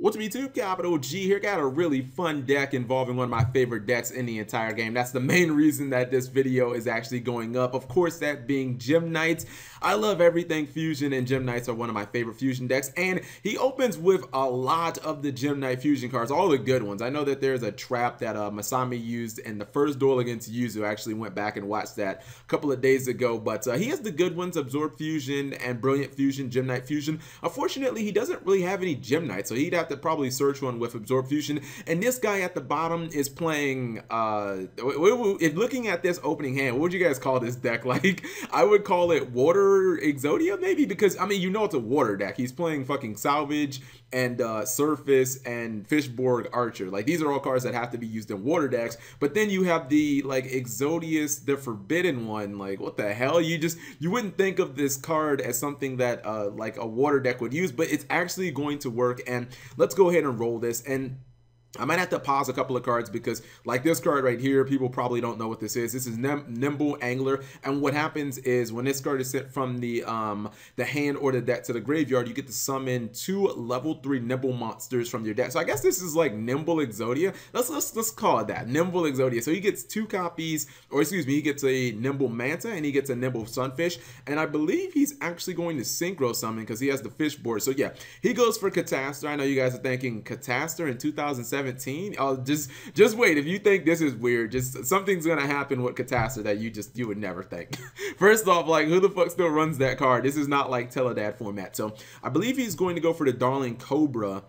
What's up YouTube, Capital G here. Got a really fun deck involving one of my favorite decks in the entire game. That's the main reason that this video is actually going up. Of course, that being Gem Knights. I love everything Fusion, and Gem Knights are one of my favorite Fusion decks. And he opens with a lot of the Gem Knight Fusion cards, all the good ones. I know that there's a trap that Masami used in the first duel against Yuzu. I actually went back and watched that a couple of days ago. But he has the good ones, Absorb Fusion and Brilliant Fusion, Gem Knight Fusion. Unfortunately, he doesn't really have any Gem Knights, so he'd have to probably search one with Absorb Fusion. And this guy at the bottom is playing if looking at this opening hand, what would you guys call this deck? Like, I would call it Water Exodia maybe, because I mean, you know, it's a water deck. He's playing fucking Salvage and Surface and Fishborg Archer. Like, these are all cards that have to be used in water decks. But then you have the like Exodius, the Forbidden one. Like, what the hell? You wouldn't think of this card as something that like a water deck would use, but it's actually going to work. And let's go ahead and roll this. And I might have to pause a couple of cards because, like this card right here, people probably don't know what this is. This is Nimble Angler, and what happens is when this card is sent from the hand or the deck to the graveyard, you get to summon 2 level 3 Nimble monsters from your deck. So I guess this is like Nimble Exodia. Let's call it that, Nimble Exodia. So he gets 2 copies, or excuse me, he gets a Nimble Manta and he gets a Nimble Sunfish, and I believe he's actually going to synchro summon because he has the fish board. So yeah, he goes for Catastor. I know you guys are thinking Catastor in 2017. Oh, just wait. If you think this is weird, just something's gonna happen with Catastor that you would never think. First off, like, who the fuck still runs that card? This is not like Teledad format. So I believe he's going to go for the Darling Cobra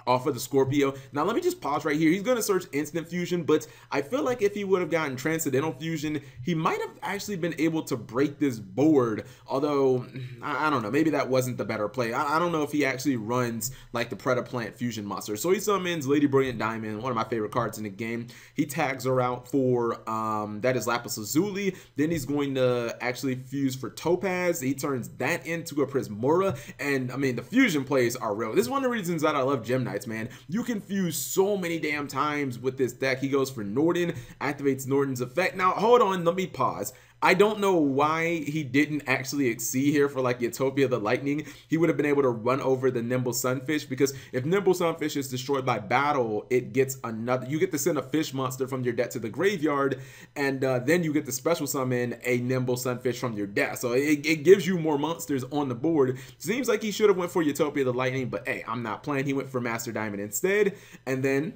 off of the Scorpio. Now let me just pause right here. He's going to search Instant Fusion, but I feel like if he would have gotten Transcendental Fusion, he might have actually been able to break this board. Although, I don't know, maybe that wasn't the better play. I don't know if he actually runs like the Predaplant Fusion monster. So he summons Lady Brilliant Diamond, one of my favorite cards in the game. He tags her out for, that is Lapis Lazuli. Then he's going to actually fuse for Topaz. He turns that into a Prismora. And I mean, the fusion plays are real. This is one of the reasons that I love Gem Knight. Man, you can fuse so many damn times with this deck. He goes for Norden, activates Norden's effect. Now hold on, let me pause. I don't know why he didn't actually exceed here for like Utopia the Lightning. He would have been able to run over the Nimble Sunfish, because if Nimble Sunfish is destroyed by battle, it gets another, you get to send a fish monster from your deck to the graveyard, and then you get to special summon a Nimble Sunfish from your deck. So it gives you more monsters on the board. Seems like he should have went for Utopia the Lightning, but hey, I'm not playing. He went for Master Diamond instead. And then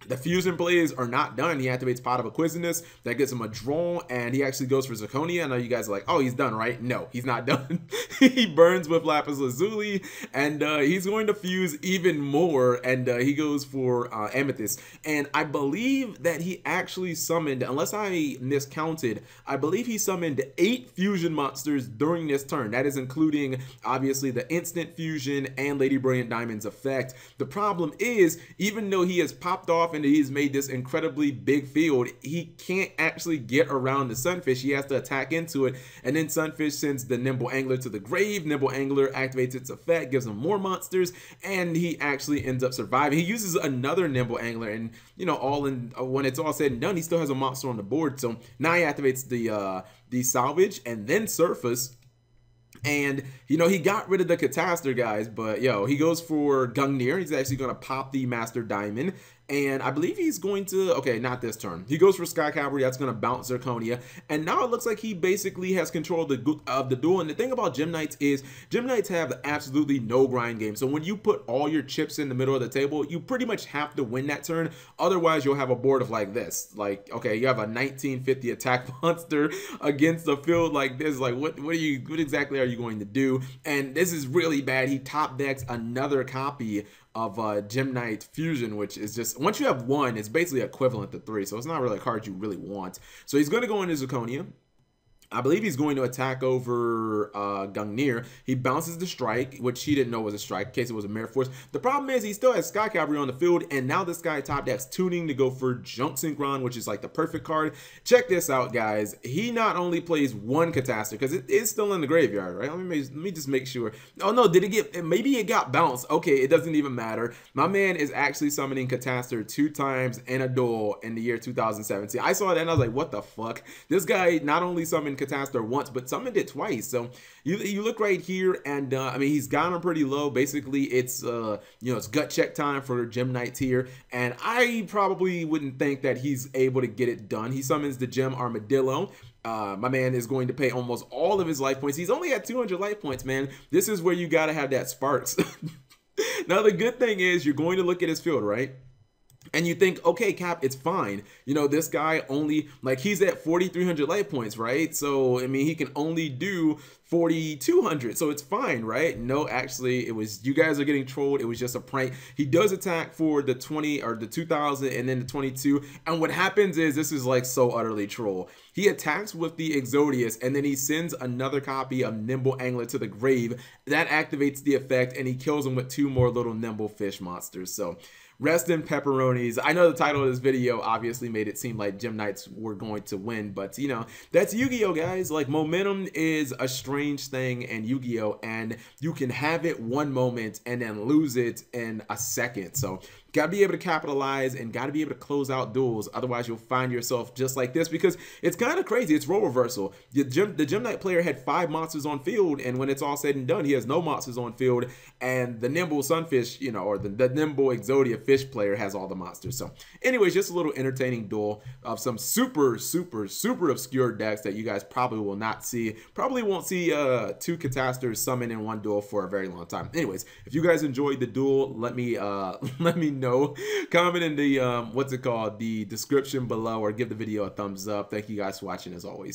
the fusion plays are not done. He activates Pot of Acquisiveness. That gets him a draw, and he actually goes for Zirconia. I know you guys are like, oh, he's done, right? No, he's not done. He burns with Lapis Lazuli, and he's going to fuse even more, and he goes for Amethyst. And I believe that he actually summoned, unless I miscounted, I believe he summoned 8 fusion monsters during this turn. That is including, obviously, the Instant Fusion and Lady Brilliant Diamond's effect. The problem is, even though he has popped off and he's made this incredibly big field, he can't actually get around the Sunfish. He has to attack into it, and then Sunfish sends the Nimble Angler to the grave. Nimble Angler activates its effect, gives him more monsters, and he actually ends up surviving. He uses another Nimble Angler, and you know, when it's all said and done, he still has a monster on the board. So now he activates the Salvage and then Surface. And, you know, he got rid of the Catastor, guys, but, yo, he goes for Gungnir. He's actually going to pop the Master Diamond. And I believe he's going to, okay, not this turn. He goes for Sky Cavalry. That's going to bounce Zirconia. And now it looks like he basically has control of the duel. And the thing about Gem Knights is Gem Knights have absolutely no grind game. So when you put all your chips in the middle of the table, you pretty much have to win that turn. Otherwise, you'll have a board of like this. Like, okay, you have a 1950 attack monster against a field like this. Like, what exactly are you going to do? And this is really bad. He top decks another copy of Gem Knight Fusion, which is just, once you have 1, it's basically equivalent to 3, so it's not really a card you really want. So he's going to go into Zirconia. I believe he's going to attack over Gungnir. He bounces the strike, which he didn't know was a strike in case it was a Mare Force. The problem is he still has Sky Cavalry on the field, and now this guy top decks tuning to go for Junk Synchron, which is like the perfect card. Check this out, guys. He not only plays 1 Catastor, because it is still in the graveyard, right? Let me just make sure. Oh no, did it get, maybe it got bounced. Okay, it doesn't even matter. My man is actually summoning Catastor 2 times in a duel in the year 2017. I saw that and I was like, what the fuck? This guy not only summoned Catastar once, but summoned it twice. So you look right here, and I mean, he's got him pretty low. Basically, it's it's gut check time for Gem Knights here, and I probably wouldn't think that he's able to get it done. He summons the Gem Armadillo. My man is going to pay almost all of his life points. He's only at 200 life points, man. This is where you got to have that Sparks. Now, the good thing is you're going to look at his field, right? And you think, okay, Cap, it's fine. You know, this guy only, like, he's at 4,300 life points, right? So, I mean, he can only do 4,200, so it's fine, right? No, actually, it was, you guys are getting trolled. It was just a prank. He does attack for the 20 or the 2,000 and then the 22. And what happens is, this is like so utterly troll. He attacks with the Exodius, and then he sends another copy of Nimble Angler to the grave. That activates the effect, and he kills him with 2 more little nimble fish monsters. So, rest in pepperonis. I know the title of this video obviously made it seem like Gem Knights were going to win, but you know, that's Yu-Gi-Oh, guys. Like, momentum is a strange thing in Yu-Gi-Oh, and you can have it one moment and then lose it in a second. So gotta be able to capitalize and gotta be able to close out duels. Otherwise, you'll find yourself just like this, because it's kind of crazy. It's role reversal. The Gem Knight player had 5 monsters on field, and when it's all said and done, he has no monsters on field, and the nimble Sunfish, you know, or the nimble Exodia fish player has all the monsters. So anyways, just a little entertaining duel of some super obscure decks that you guys probably will not see. Probably won't see 2 Catastars summon in one duel for a very long time. Anyways, if you guys enjoyed the duel, let me know. Comment in the the description below, or give the video a thumbs up. Thank you guys for watching, as always.